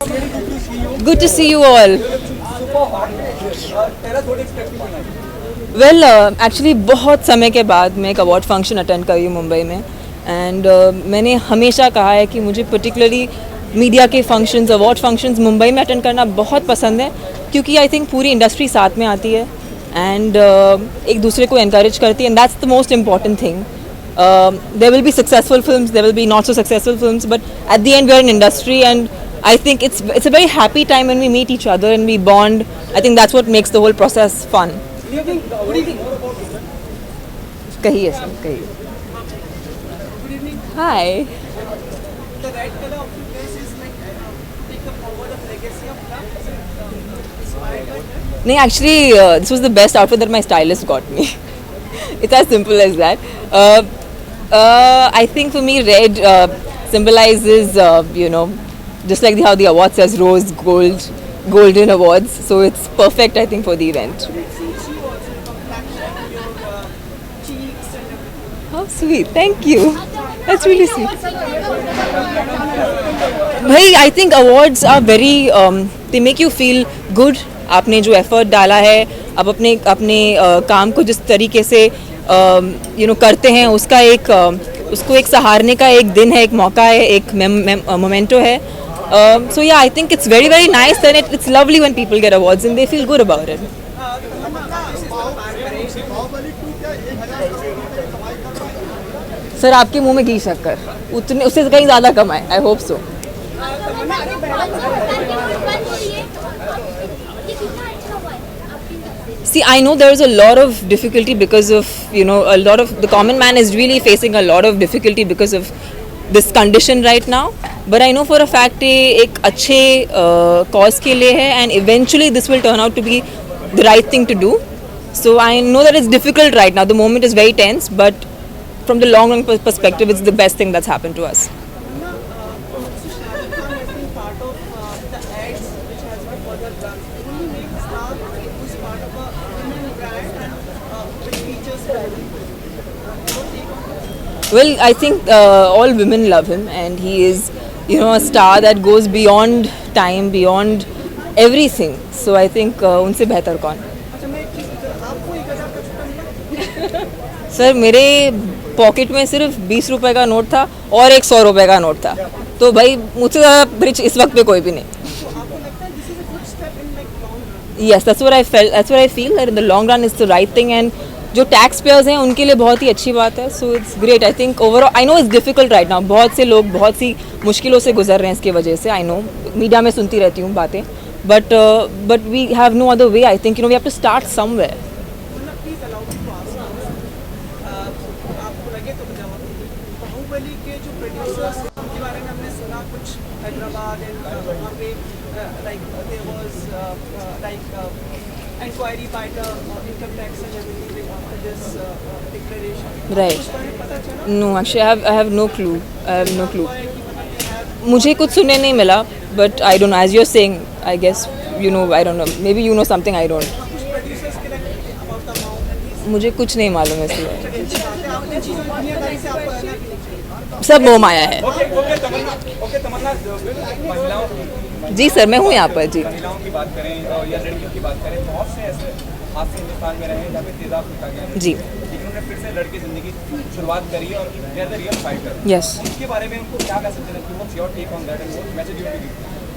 Good to see you all. Well, actually बहुत समय के बाद मैं एक अवार्ड फंक्शन अटेंड करी हूँ मुंबई में एंड मैंने हमेशा कहा है कि मुझे पर्टिकुलरली मीडिया के फंक्शंस अवार्ड फंक्शंस मुंबई में अटेंड करना बहुत पसंद है क्योंकि आई थिंक पूरी इंडस्ट्री साथ में आती है एंड एक दूसरे को encourage करती है and that's the most important thing. There will be successful films, there will be not so successful films, but at the end we are an industry and I think it's a very happy time when we meet each other and we bond. I think that's what makes the whole process fun. कहिए sir कहिए. Hi. The red color of your face is like take the forward of legacy of love. Inspired by that. नहीं, actually this was the best outfit that my stylist got me. It's as simple as that. I think for me red symbolizes just like how the award says rose gold golden awards, so it's perfect I think for the event. Suits you also complexion, your cheeks and everything. How sweet, thank you, that's really sweet. भाई I think awards are very they make you feel good. आपने जो effort डाला है, आप अपने अपने काम को जिस तरीके से करते हैं उसका एक उसको एक सहारने का एक दिन है, एक मौका है, एक मोमेंटो है. सो या I think it's very very nice and it's lovely when people get awards and they feel good about it. Sir आपके मुंह में घी शक्कर उतने उससे कहीं ज़्यादा कमाए. I hope so. See, I know there is a lot of difficulty because of, a lot of, the common man is really facing a lot of difficulty because of this condition right now. But I know for a fact ये एक अच्छे cause के लिए है and eventually this will turn out to be the right thing to do. So I know that it's difficult right now. The moment is very tense, but from the long run perspective, it's the best thing that's happened to us. Shah Rukh Khan has been part of the ads which has been further done. Will you make Star who's part of a women brand and which features Well, I think all women love him and he is, a star that goes beyond time, beyond everything. So I think उनसे बेहतर कौन. अच्छा मैं एक चीज़ आपको 1000 का छुट्टा मिला. सर मेरे पॉकेट में सिर्फ 20 रुपए का नोट था और एक 100 रुपए का नोट था. तो भाई मुझसे ज़्यादा रिच इस वक्त पे कोई भी नहीं. तो आपको लगता है this is a good step in like long run? Yes, that's what I felt. That's what I feel that in the long run it's the right thing and जो टैक्स पेयर्स हैं उनके लिए बहुत ही अच्छी बात है. So it's great. I think overall I know it's difficult right now. बहुत से लोग बहुत सी मुश्किलों से गुजर रहे हैं इसकी वजह से. आई नो मीडिया में सुनती रहती हूँ बातें but we have no other way. I think we have to start somewhere. मतलब please allow me to ask आपको लगे तो जवाब दीजिए. बाहुबली के जो प्रोड्यूसर्स उनके बारे में हमने सुना कुछ हैदराबाद एंड वहाँ पे like there was like inquiry by the income tax and everything after this declaration. Right. उस बारे में पता चला no actually I have no clue. I have no clue. है कि मतलब they have मुझे कुछ सुनने नहीं मिला but I don't know as you are saying I guess I don't know maybe something I don't. कुछ प्रोड्यूसर्स के लिए अबाउट द अमाउंट. मुझे कुछ नहीं मालूम है इसलिए. आपने चीज़ों दुनियादारी से आपको रहना भी नहीं चाहिए. सब मोह माया है. ओके तमन्ना महिलाओं जी सर मैं हूँ यहाँ पर. जी महिलाओं की बात करें या लड़कियों की बात करें, बहुत से ऐसे हादसे हिंदुस्तान में रहे हैं जहाँ पे तेजाब फेंका गया है. जी लेकिन उन्होंने फिर से लड़की जिंदगी शुरुआत करी है और they are the real fighter. Yes. इसके बारे में उनको क्या कह सकते हैं कि what's your take on that and what message you will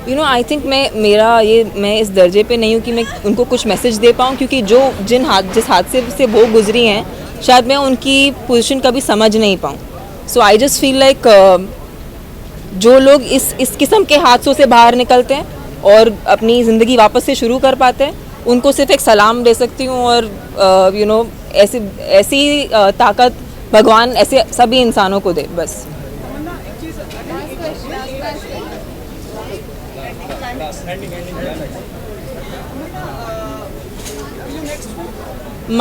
give? I think मैं इस दर्जे पे नहीं हूँ कि मैं उनको कुछ मैसेज दे पाऊँ क्योंकि जिस हादसे से वो गुजरी हैं शायद मैं उनकी पोजीशन कभी समझ नहीं पाऊँ. सो आई जस्ट फील लाइक जो लोग इस किस्म के हादसों से बाहर निकलते हैं और अपनी ज़िंदगी वापस से शुरू कर पाते हैं उनको सिर्फ एक सलाम दे सकती हूँ और ऐसी ताकत भगवान ऐसे सभी इंसानों को दे बस. तमन्ना एक चीज़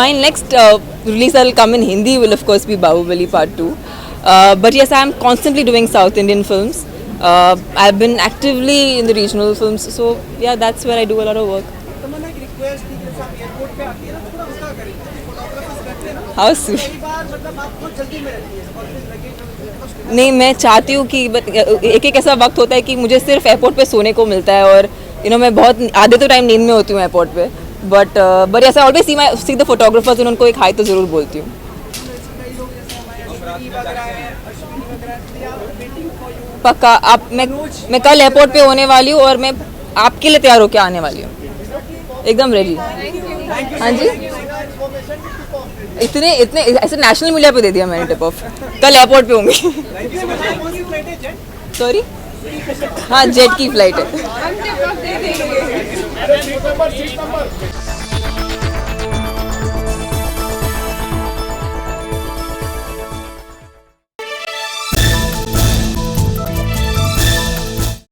My next release that will come in Hindi will of course be Bahubali Part 2. But yes, I am constantly doing South Indian films. I've been actively in the regional films. So yeah, that's where I do a lot of work. तमन्ना एक request थी कि आप airport पे आती है ना थोड़ा उसका करें फोटोग्राफर्स रहते हैं ना How sweet. कई बार मतलब आप बहुत जल्दी में रहती है और फिर लगेज नहीं, मैं चाहती हूँ कि एक एक ऐसा वक्त होता है कि मुझे सिर्फ एयरपोर्ट पे सोने को मिलता है और मैं बहुत आधे तो टाइम नींद में होती हूँ एयरपोर्ट पे, बट ऐसा ऑलवेज सी द फोटोग्राफर्स, उनको एक हाई तो ज़रूर बोलती हूँ। कई लोग जैसे हमारे अश्विनी वगैरह हैं, अश्विनी वगैरह, they are waiting for you. पक्का आप मैं कल एयरपोर्ट पे होने वाली हूँ और मैं आपके लिए तैयार होकर आने वाली हूँ, एकदम रेडी। हाँ जी, इतने इतने ऐसे नेशनल मीडिया पे दे दिया मैंने टिप ऑफ, कल एयरपोर्ट पे होंगी। कौन सी फ्लाइट है जेट? सॉरी, हाँ जेट की फ्लाइट है। हम टिप ऑफ दे देंगे।